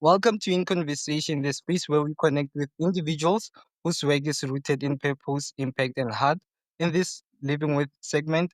Welcome to In Conversation, the space where we connect with individuals whose work is rooted in purpose, impact, and heart. In this Living With segment,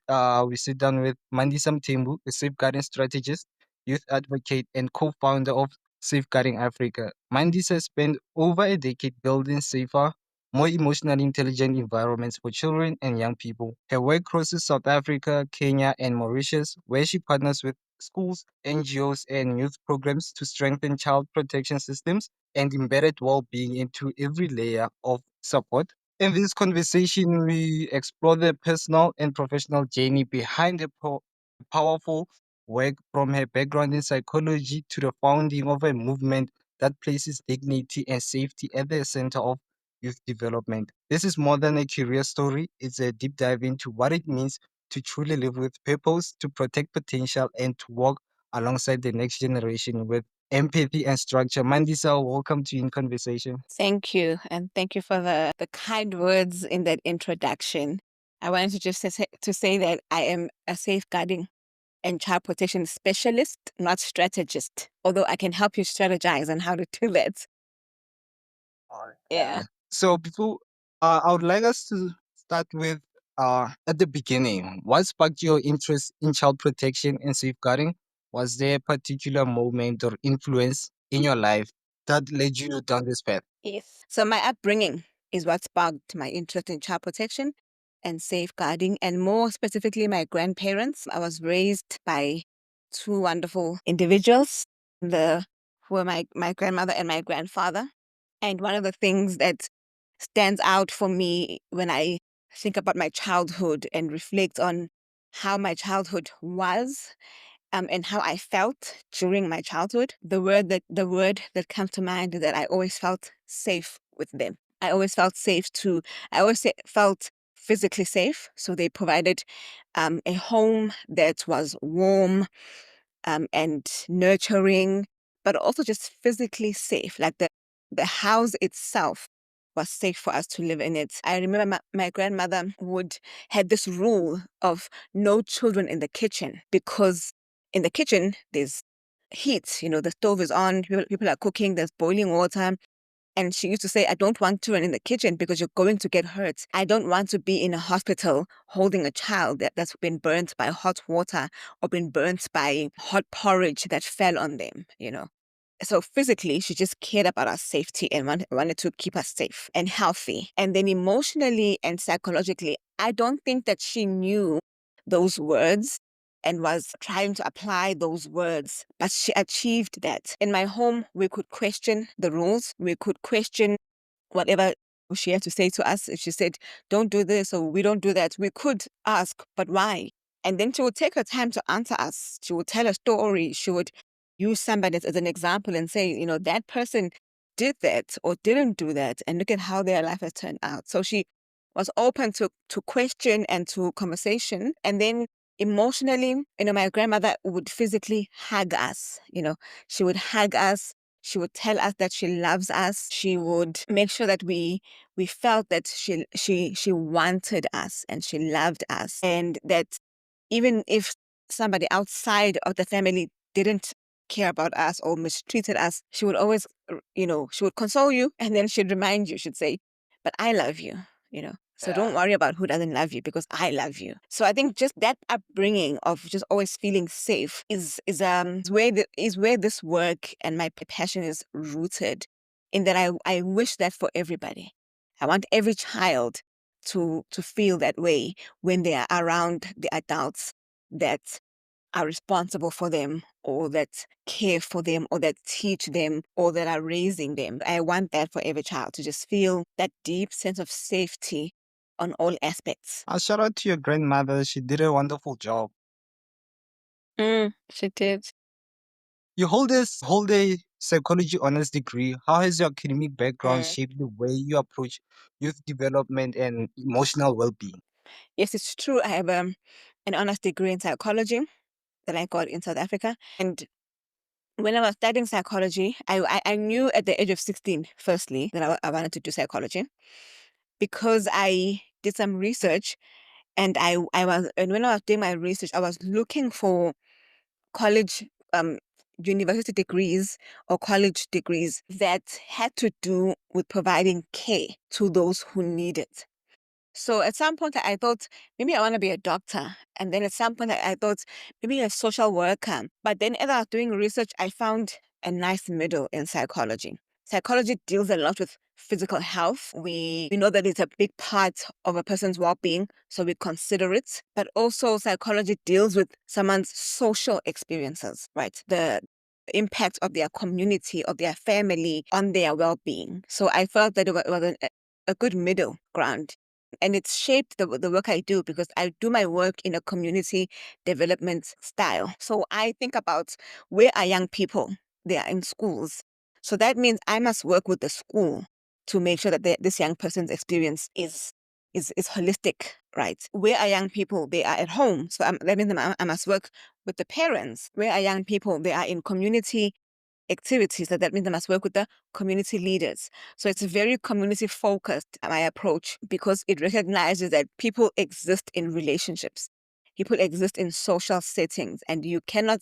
we sit down with Mandisa Mtembu, a safeguarding strategist, youth advocate, and co founder of Safeguarding Africa. Mandisa spent over a decade building safer, more emotionally intelligent environments for children and young people. Her work crosses South Africa, Kenya, and Mauritius, where she partners with schools, NGOs, and youth programs to strengthen child protection systems and embedded well-being into every layer of support. In this conversation, we explore the personal and professional journey behind the powerful work, from her background in psychology to the founding of a movement that places dignity and safety at the center of youth development. This is more than a career story, it's a deep dive into what it means to truly live with purpose, to protect potential, and to walk alongside the next generation with empathy and structure. Mandisa, welcome to In Conversation. Thank you. And thank you for the kind words in that introduction. I wanted to just say that I am a safeguarding and child protection specialist, not strategist, although I can help you strategize on how to do that. Yeah. So before, I would like us to start with at the beginning. What sparked your interest in child protection and safeguarding? Was there a particular moment or influence in your life that led you down this path? Yes. So my upbringing is what sparked my interest in child protection and safeguarding, and more specifically, my grandparents. I was raised by two wonderful individuals, the who were my grandmother and my grandfather. And one of the things that stands out for me when I think about my childhood and reflect on how my childhood was, and how I felt during my childhood, the word that comes to mind is that I always felt safe with them. I always felt safe to. Felt physically safe. So they provided a home that was warm, and nurturing, but also just physically safe. Like the house itself was safe for us to live in it. I remember my grandmother would had this rule of no children in the kitchen, because in the kitchen there's heat. The stove is on, people are cooking, there's boiling water. And she used to say, I don't want children in the kitchen because you're going to get hurt. I don't want to be in a hospital holding a child that's been burnt by hot water or been burnt by hot porridge that fell on them. So physically, she just cared about our safety and wanted to keep us safe and healthy. And then emotionally and psychologically, I don't think that she knew those words and was trying to apply those words, but she achieved that. In my home, we could question the rules. We could question whatever she had to say to us. If she said, don't do this or we don't do that, we could ask, but why? And then she would take her time to answer us. She would tell a story. She would use somebody as an example and say, that person did that or didn't do that, and look at how their life has turned out. So she was open to question and to conversation. And then emotionally, my grandmother would physically hug us. She would hug us. She would tell us that she loves us. She would make sure that we felt that she wanted us and she loved us, and that even if somebody outside of the family didn't care about us or mistreated us, she would always, she would console you, and then she'd remind you, she'd say, but I love you. So don't worry about who doesn't love you, because I love you. So I think just that upbringing of just always feeling safe is where this work and my passion is rooted. In that I wish that for everybody. I want every child to feel that way when they are around the adults that are responsible for them, or that care for them, or that teach them, or that are raising them. I want that for every child, to just feel that deep sense of safety on all aspects. Shout out to your grandmother. She did a wonderful job. She did. You hold a psychology honors degree. How has your academic background Mm. shaped the way you approach youth development and emotional well-being? Yes, it's true. I have an honors degree in psychology that I got in South Africa. And when I was studying psychology, I knew at the age of 16, firstly, that I wanted to do psychology, because I did some research. And when I was doing my research, I was looking for college university degrees or college degrees that had to do with providing care to those who need it. So at some point I thought maybe I want to be a doctor. And then at some point I thought maybe a social worker. But then as I was doing research, I found a nice middle in psychology. Psychology deals a lot with physical health. We know that it's a big part of a person's well-being, so we consider it. But also psychology deals with someone's social experiences, right? The impact of their community, of their family on their well-being. So I felt that it was a good middle ground. And it's shaped the work I do because I do my work in a community development style. So I think about where are young people? They are in schools. So that means I must work with the school to make sure that this young person's experience is holistic, right? Where are young people? They are at home. So that means I must work with the parents. Where are young people? They are in community activities. That means I must work with the community leaders. So it's very community focused, my approach, because it recognizes that people exist in relationships. People exist in social settings, and you can,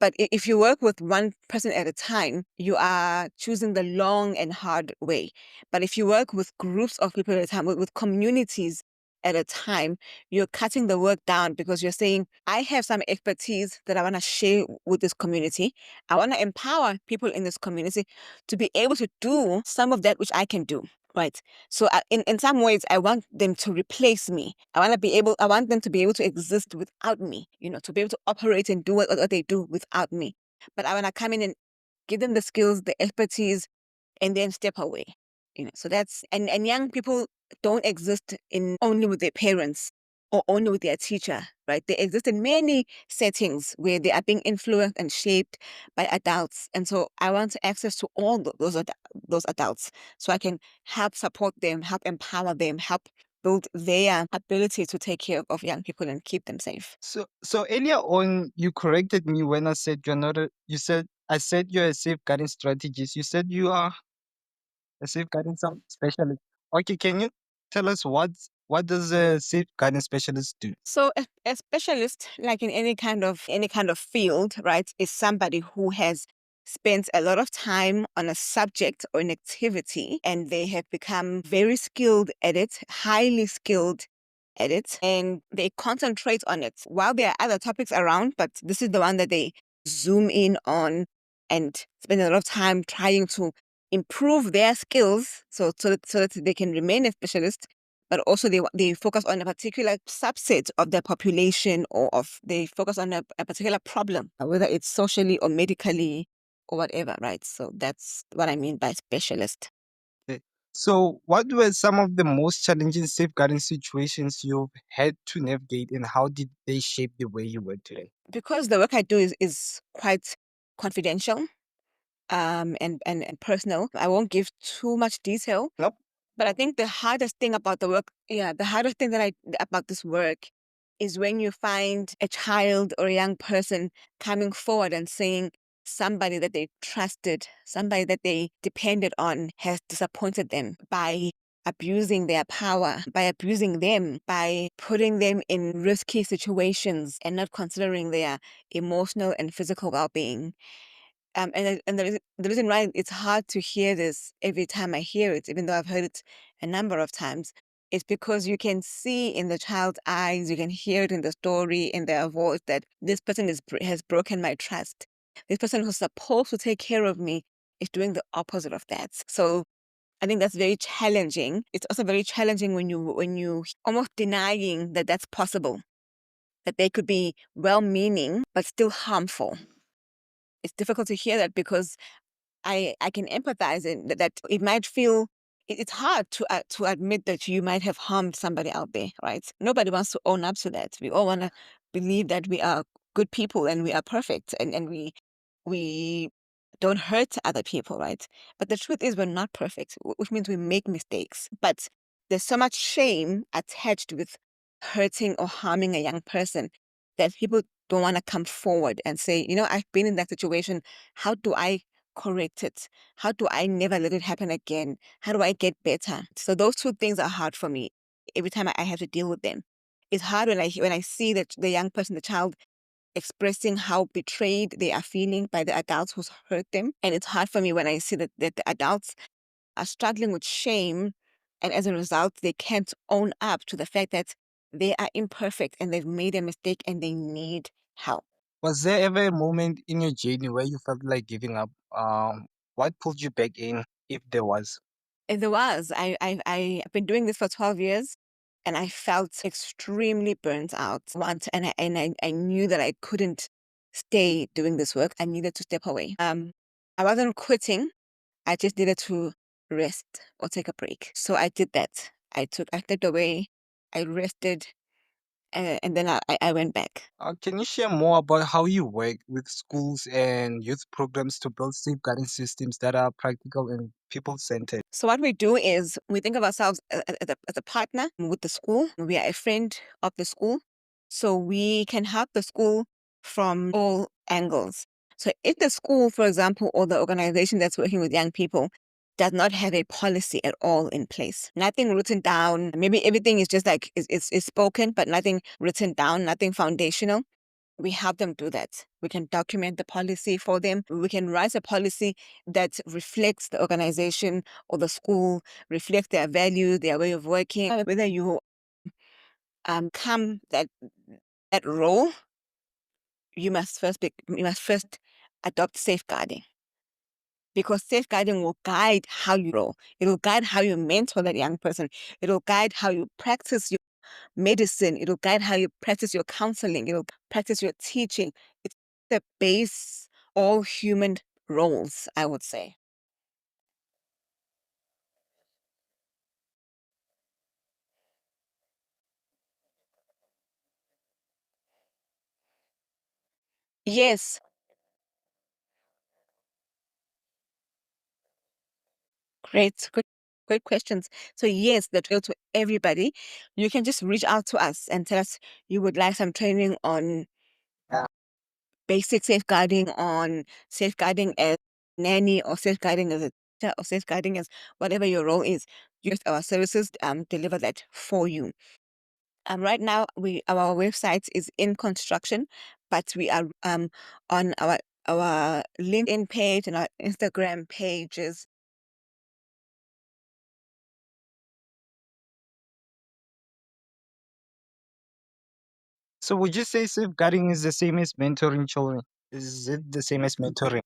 but if you work with one person at a time, you are choosing the long and hard way. But if you work with groups of people at a time, with communities at a time, you're cutting the work down because you're saying, I have some expertise that I want to share with this community. I want to empower people in this community to be able to do some of that which I can do. Right. So in some ways, I want them to replace me. I want them to be able to exist without me, to be able to operate and do what they do without me. But I want to come in and give them the skills, the expertise, and then step away. So and young people don't exist in only with their parents or only with their teacher, right? They exist in many settings where they are being influenced and shaped by adults. And so I want access to all those adults so I can help support them, help empower them, help build their ability to take care of young people and keep them safe. So earlier on, you corrected me when I said you're not a. You said I said you're a safeguarding strategist. You said you are a safeguarding some specialist. Okay, can you tell us what does a safeguarding specialist do? So a specialist, like in any kind of field, right, is somebody who has spent a lot of time on a subject or an activity, and they have become very skilled at it, highly skilled at it, and they concentrate on it. While there are other topics around, but this is the one that they zoom in on and spend a lot of time trying to improve their skills so that they can remain a specialist, but also they focus on a particular subset of the population, or they focus on a particular problem, whether it's socially or medically or whatever, right? So that's what I mean by specialist. Okay. So, what were some of the most challenging safeguarding situations you've had to navigate, and how did they shape the way you work today? Because the work I do is quite confidential, and personal. I won't give too much detail, Nope. but I think the hardest thing about the work, yeah, the hardest thing about this work is when you find a child or a young person coming forward and saying somebody that they trusted, somebody that they depended on has disappointed them by abusing their power, by abusing them, by putting them in risky situations and not considering their emotional and physical well-being. And the reason why it's hard to hear this every time I hear it, even though I've heard it a number of times, is because you can see in the child's eyes, you can hear it in the story, in their voice, that this person has broken my trust. This person who's supposed to take care of me is doing the opposite of that. So I think that's very challenging. It's also very challenging when you almost denying that that's possible, that they could be well-meaning but still harmful. It's difficult to hear that because I can empathize in that it might feel it's hard to admit that you might have harmed somebody out there, right? Nobody wants to own up to that. We all want to believe that we are good people and we are perfect, and we don't hurt other people, right? But the truth is we're not perfect, which means we make mistakes. But there's so much shame attached with hurting or harming a young person that people don't want to come forward and say, I've been in that situation. How do I correct it? How do I never let it happen again? How do I get better? So those two things are hard for me every time I have to deal with them. It's hard when I see that the young person, the child, expressing how betrayed they are feeling by the adults who's hurt them. And it's hard for me when I see that the adults are struggling with shame. And as a result, they can't own up to the fact that they are imperfect and they've made a mistake and they need help. Was there ever a moment in your journey where you felt like giving up? What pulled you back in, if there was? And there was. I've been doing this for 12 years and I felt extremely burnt out once. And I knew that I couldn't stay doing this work. I needed to step away. I wasn't quitting. I just needed to rest or take a break. So I did that. I stepped away, I rested, and then I went back. Can you share more about how you work with schools and youth programs to build safeguarding systems that are practical and people centered? So what we do is we think of ourselves as a partner with the school. We are a friend of the school. So we can help the school from all angles. So if the school, for example, or the organization that's working with young people does not have a policy at all in place, nothing written down, maybe everything is just like is spoken, but nothing written down, nothing foundational, we help them do that. We can document the policy for them. We can write a policy that reflects the organization or the school, reflects their values, their way of working. Whether you come that role, you must first adopt safeguarding, because safeguarding will guide how you roll. It will guide how you mentor that young person. It will guide how you practice your medicine. It'll guide how you practice your counseling. It'll practice your teaching. It's the base, all human roles, I would say. Yes, great questions. So yes, that will to everybody. You can just reach out to us and tell us you would like some training on basic safeguarding, on safeguarding as nanny or safeguarding as a teacher or safeguarding as whatever your role is. Use our services, deliver that for you. Right now, our website is in construction, but we are on our LinkedIn page and our Instagram pages. So would you say safeguarding is the same as mentoring children? Is it the same as mentoring?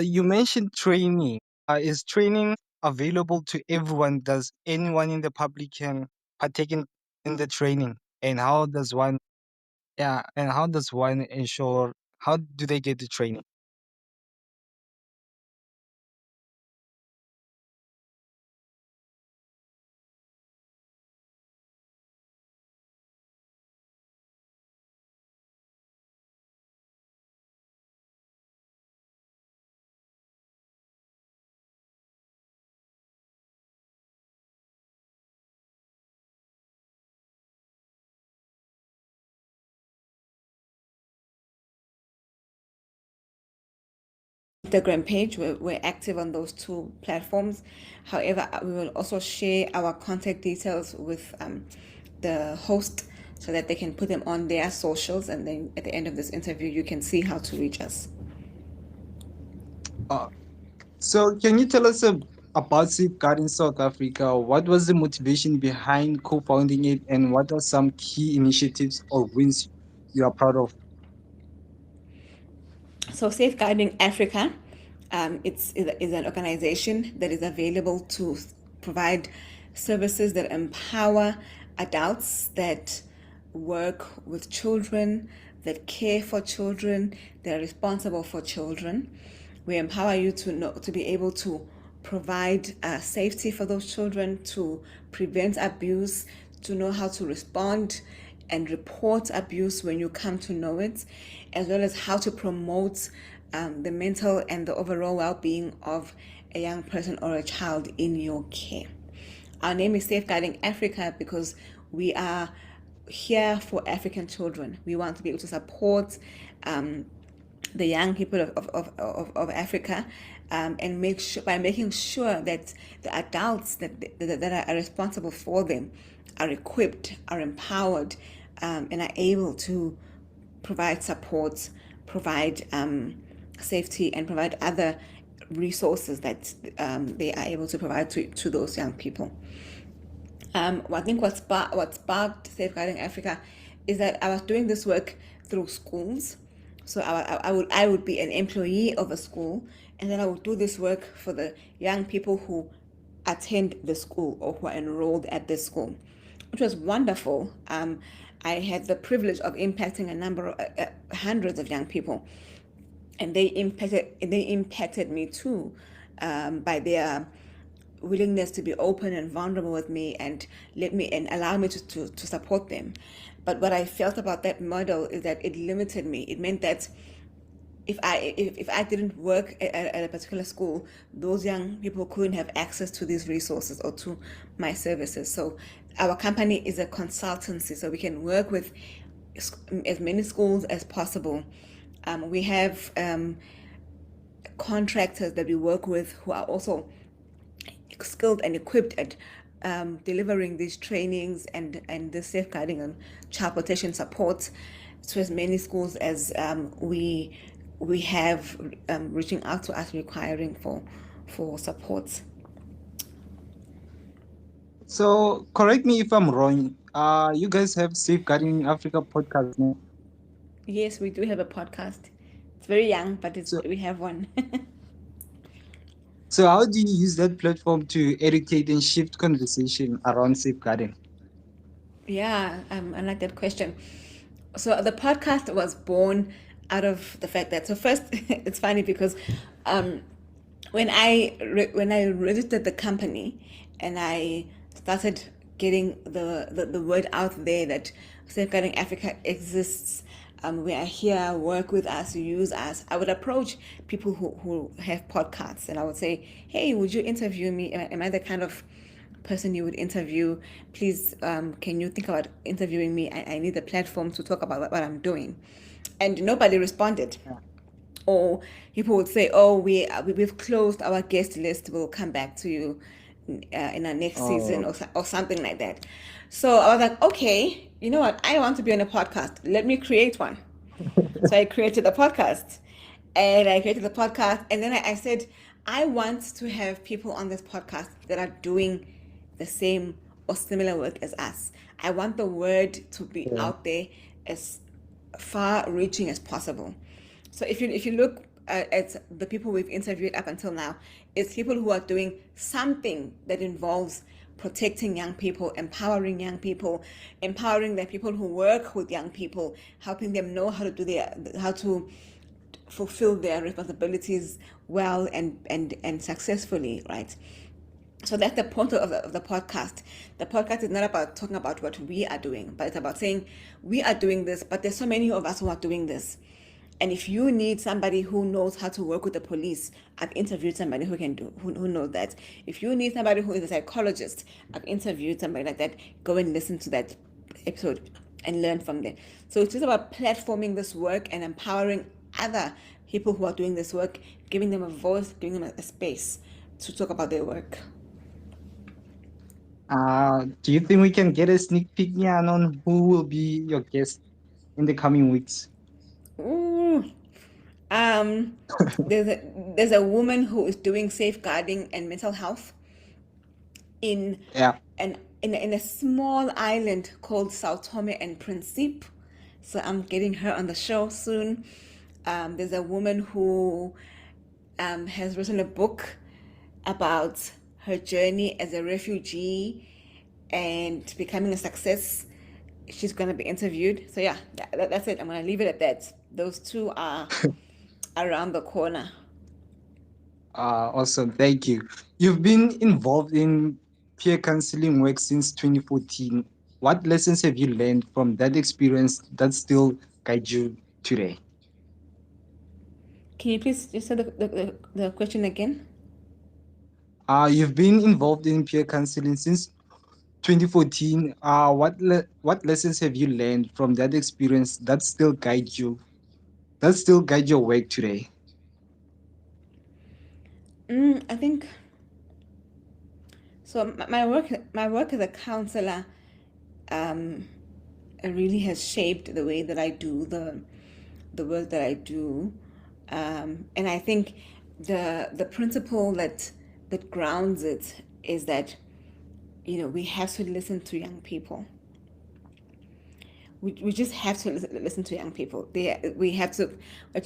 You mentioned training. Is training available to everyone? Does anyone in the public can partake in the training? And how does one, yeah, and how does one ensure, how do they get the training? Instagram page. We're active on those two platforms. However, we will also share our contact details with the host so that they can put them on their socials. And then at the end of this interview, you can see how to reach us. Uh, so can you tell us about Safeguarding South Africa? What was the motivation behind co-founding it, and what are some key initiatives or wins you are proud of? So, Safeguarding Africa, is an organization that is available to provide services that empower adults that work with children that care for children, they're responsible for children. We empower you to be able to provide safety for those children, to prevent abuse, to know how to respond and report abuse when you come to know it, as well as how to promote the mental and the overall well-being of a young person or a child in your care. Our name is Safeguarding Africa because we are here for African children. We want to be able to support the young people of Africa, and make sure by making sure that the adults that are responsible for them are equipped, are empowered, and are able to provide support, provide safety, and provide other resources that they are able to provide to those young people. I think what sparked Safeguarding Africa is that I was doing this work through schools. So I would be an employee of a school, and then I would do this work for the young people who attend the school or who are enrolled at the school, which was wonderful. I had the privilege of impacting a number of hundreds of young people, and they impacted me too, by their willingness to be open and vulnerable with me and let me and allow me to support them. But what I felt about that model is that it limited me. It meant that if I didn't work at a particular school, those young people couldn't have access to these resources or to my services. So our company is a consultancy, so we can work with as many schools as possible. We have contractors that we work with who are also skilled and equipped at delivering these trainings and the safeguarding and child protection support to as many schools as we have reaching out to us requiring for support. So correct me if I'm wrong. You guys have Safeguarding Africa podcast now. Yes, we do have a podcast. It's very young, but So we have one. so how do you use that platform to educate and shift conversation around safeguarding? Yeah, I like that question. So the podcast was born out of the fact that, so first it's funny because um, when I registered the company and I started getting the word out there that Safeguarding Africa exists, we are here, work with us, use us, I would approach people who have podcasts and I would say, hey, would you interview me? Am I the kind of person you would interview? Please, can you think about interviewing me? I need a platform to talk about what I'm doing. And nobody responded. Yeah. Or people would say, oh, we've closed our guest list, we'll come back to you in our next season, Oh, or something like that. So I was like, okay, you know what, I want to be on a podcast, let me create one. So I created a podcast, and then I said, I want to have people on this podcast that are doing the same or similar work as us. I want the word to be yeah. out there as far reaching as possible. So if you look at the people we've interviewed up until now, it's people who are doing something that involves protecting young people, empowering the people who work with young people, helping them know how to fulfill their responsibilities well and successfully, right? So that's the point of the podcast. The podcast is not about talking about what we are doing, but it's about saying we are doing this, but there's so many of us who are doing this. And if you need somebody who knows how to work with the police, I've interviewed somebody who can do who knows that. If you need somebody who is a psychologist, I've interviewed somebody like that. Go and listen to that episode and learn from them. So it's just about platforming this work and empowering other people who are doing this work, giving them a voice, giving them a space to talk about their work. Do you think we can get a sneak peek, Nyan, on who will be your guest in the coming weeks? Ooh. Um, there's a woman who is doing safeguarding and mental health in Yeah. in a small island called Sao Tome and Principe. So I'm getting her on the show soon. There's a woman who has written a book about her journey as a refugee and becoming a success she's going to be interviewed. So yeah, that's it. I'm going to leave it at that. Those two are around the corner. Awesome. Thank you. You've been involved in peer counseling work since 2014. What lessons have you learned from that experience that still guide you today? Can you please just say the question again? You've been involved in peer counseling since 2014. What lessons have you learned from that experience that still guide your work today? I think so. My work as a counselor, um, it really has shaped the way that I do the work that I do, and I think the principle that grounds it is that we have to listen to young people. We just have to listen to young people. We have to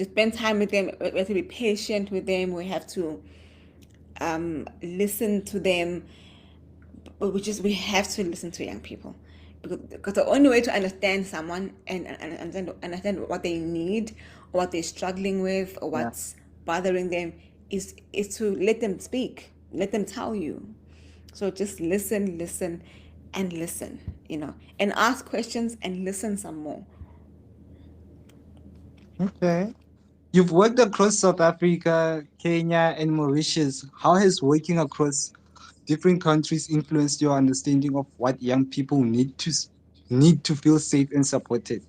spend time with them. We have to be patient with them. We have to listen to them, but we have to listen to young people, because the only way to understand someone and understand what they need, or what they're struggling with, or Yeah. what's bothering them is to let them speak, let them tell you. So just listen, and listen, and ask questions and listen some more. Okay. You've worked across South Africa, Kenya, and Mauritius. How has working across different countries influenced your understanding of what young people need to feel safe and supported?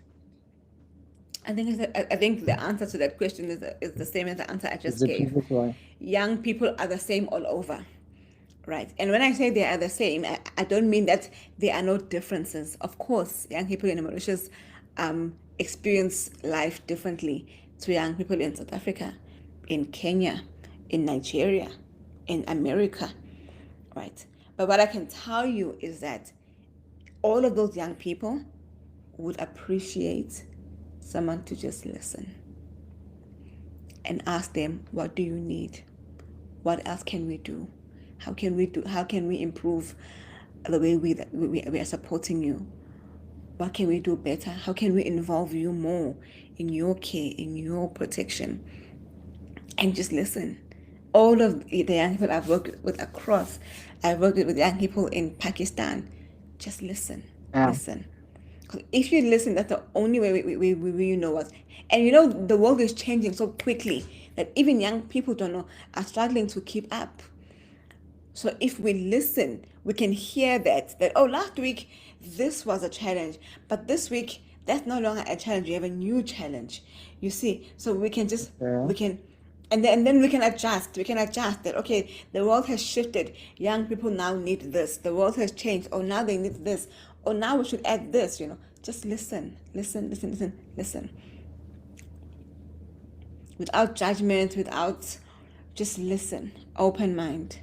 I think the answer to that question is the same as the answer I It's just the gave. previous one. Young people are the same all over, right? And when I say they are the same, I don't mean that there are no differences. Of course, young people in Mauritius experience life differently to young people in South Africa, in Kenya, in Nigeria, in America, right? But what I can tell you is that all of those young people would appreciate someone to just listen and ask them, what do you need? What else can we do? How can we improve the way we are supporting you? What can we do better? How can we involve you more in your care, in your protection? And just listen. All of the young people I've worked with young people in Pakistan. Just listen, Yeah. listen. Because if you listen, that's the only way we know what. And the world is changing so quickly that even young people don't know, are struggling to keep up. So if we listen, we can hear that oh, last week this was a challenge, but this week that's no longer a challenge. You have a new challenge. You see, so Yeah. we can and then we can adjust. We can adjust that. Okay, the world has shifted. Young people now need this. The world has changed. Oh, now they need this. Oh, now we should add this. Just listen, listen, without judgment, without just listen, open mind.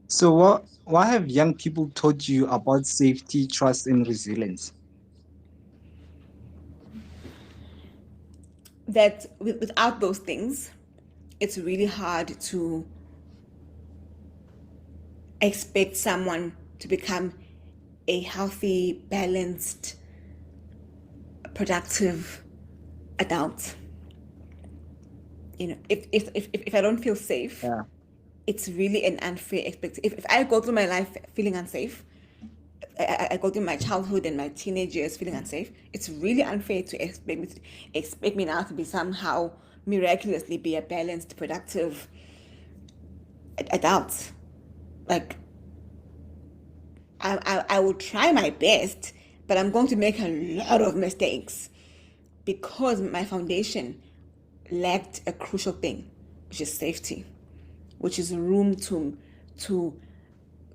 So what have young people taught you about safety, trust, and resilience? That without those things, it's really hard to expect someone to become a healthy, balanced, productive adult. If I don't feel safe, Yeah. it's really an unfair expectation. If I go through my life feeling unsafe, I go through my childhood and my teenage years feeling unsafe, it's really unfair to expect me now to be somehow miraculously be a balanced, productive adult. Like, I will try my best, but I'm going to make a lot of mistakes because my foundation lacked a crucial thing, which is safety, which is room to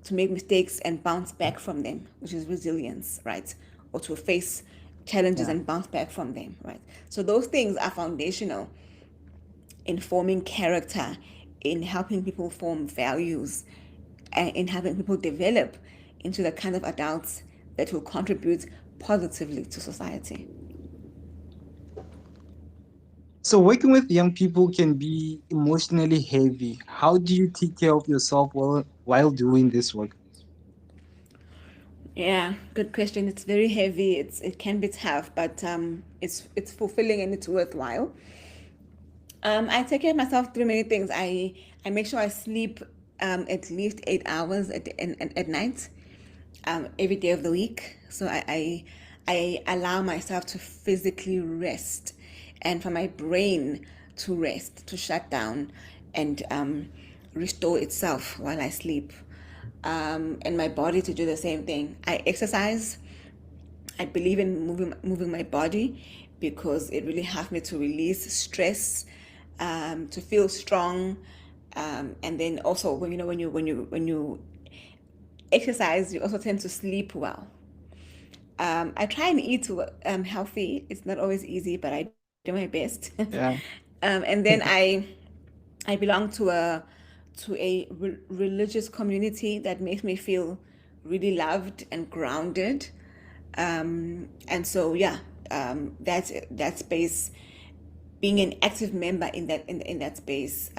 to make mistakes and bounce back from them, which is resilience, right? Or to face challenges Yeah. and bounce back from them, right? So those things are foundational in forming character, in helping people form values, and in helping people develop into the kind of adults that will contribute positively to society. So working with young people can be emotionally heavy. How do you take care of yourself while doing this work? Yeah, good question. It's very heavy. It can be tough, but it's fulfilling and it's worthwhile. I take care of myself through many things. I make sure I sleep at least 8 hours at night, every day of the week. So I allow myself to physically rest, and for my brain to rest, to shut down, and restore itself while I sleep, and my body to do the same thing. I exercise. I believe in moving my body because it really helps me to release stress, to feel strong, and then also when you exercise, you also tend to sleep well. I try and eat healthy. It's not always easy, but I do my best. Yeah. And then I belong to a religious community that makes me feel really loved and grounded. And so yeah, that space, being an active member in that space,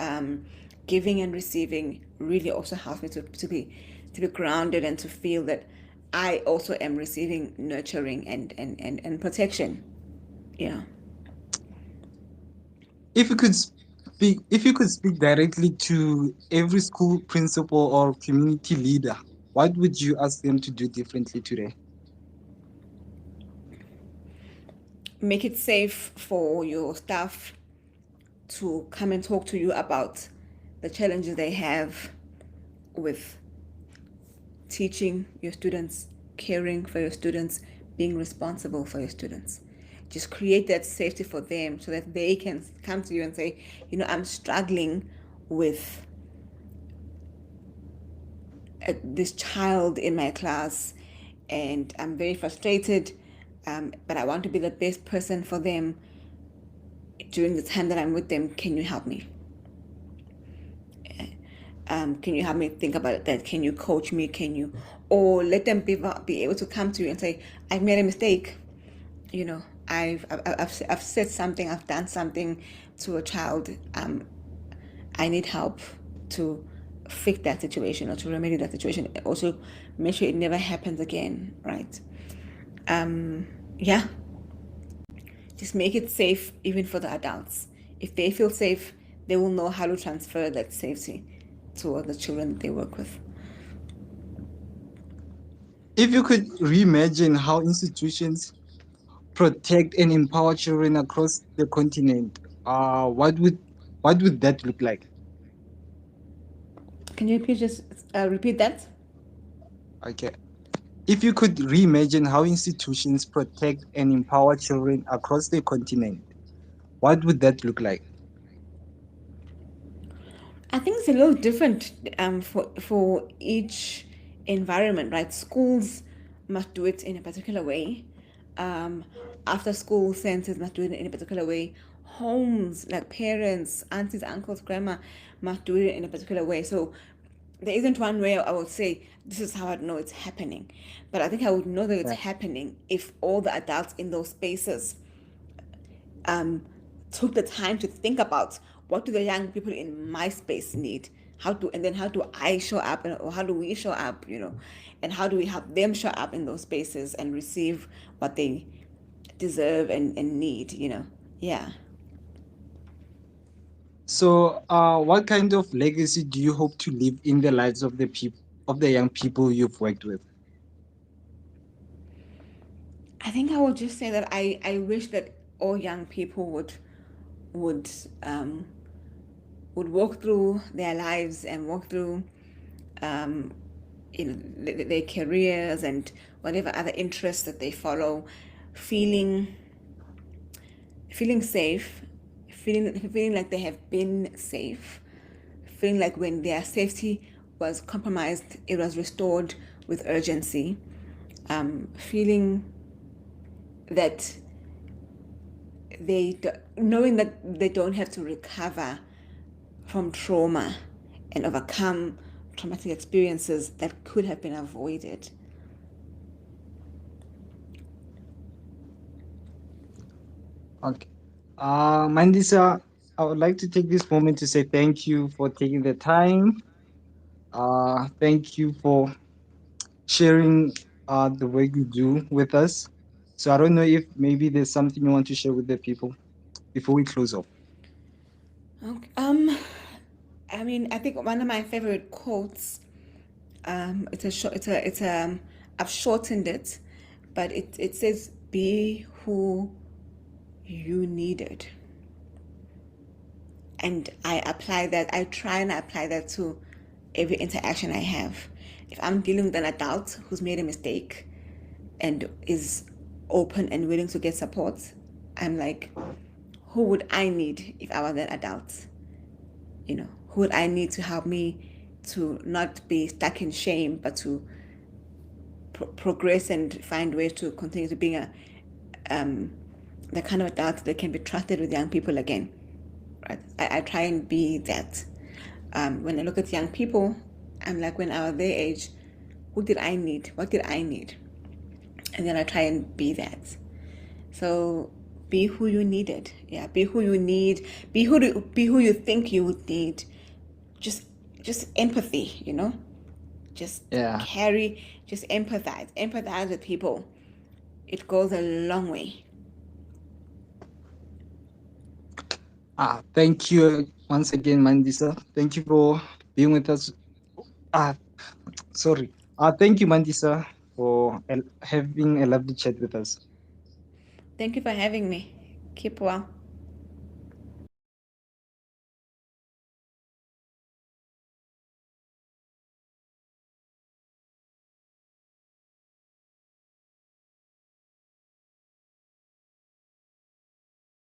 giving and receiving really also helps me to be grounded and to feel that I also am receiving nurturing and protection. Yeah. If you could speak directly to every school principal or community leader, what would you ask them to do differently today? Make it safe for your staff to come and talk to you about the challenges they have with teaching your students, caring for your students, being responsible for your students. Just create that safety for them so that they can come to you and say, I'm struggling with this child in my class and I'm very frustrated, but I want to be the best person for them during the time that I'm with them. Can you help me? Can you help me think about that? Can you coach me? Can you, or let them be able to come to you and say, I've made a mistake. I've said something, I've done something to a child. I need help to fix that situation or to remedy that situation. Also, make sure it never happens again, right? Yeah, just make it safe even for the adults. If they feel safe, they will know how to transfer that safety to the children that they work with. If you could reimagine how institutions protect and empower children across the continent, what would that look like? Can you please just repeat that? Okay. If you could reimagine how institutions protect and empower children across the continent, what would that look like? I think it's a little different for each environment, right? Schools must do it in a particular way. Um, After school centers must do it in a particular way. Homes, like parents, aunties, uncles, grandma, must do it in a particular way. So there isn't one way I would say this is how I know it's happening. But I think I would know that it's Yeah. happening if all the adults in those spaces took the time to think about what do the young people in my space need, how do I show up, or how do we show up, and how do we help them show up in those spaces and receive what they deserve and need. Yeah. So, what kind of legacy do you hope to leave in the lives of the young people you've worked with? I think I would just say that I wish that all young people would um, would walk through their lives and walk through um, their careers and whatever other interests that they follow, feeling safe, feeling like they have been safe, feeling like when their safety was compromised, it was restored with urgency, feeling that knowing that they don't have to recover from trauma and overcome traumatic experiences that could have been avoided. Okay. Mandisa, I would like to take this moment to say thank you for taking the time. Thank you for sharing the work you do with us. So I don't know if maybe there's something you want to share with the people before we close off. Okay. I mean, I think one of my favorite quotes. It's a short. It's a. I've shortened it, but it says, "Be who you needed," and I apply that. I try and apply that to every interaction I have. If I'm dealing with an adult who's made a mistake and is open and willing to get support, I'm like, who would I need if I was that adult? Who would I need to help me to not be stuck in shame, but to progress and find ways to continue to being the kind of adult that can be trusted with young people again. Right? I try and be that. When I look at young people, I'm like, when I was their age, who did I need? What did I need? And then I try and be that. So be who you needed. Yeah, be who you need. Be who you think you would need. Just just empathy. Just Yeah. carry. Just empathize. Empathize with people. It goes a long way. Thank you once again, Mandisa. Thank you for being with us. Ah, sorry. Thank you, Mandisa, for having a lovely chat with us. Thank you for having me. Keep well.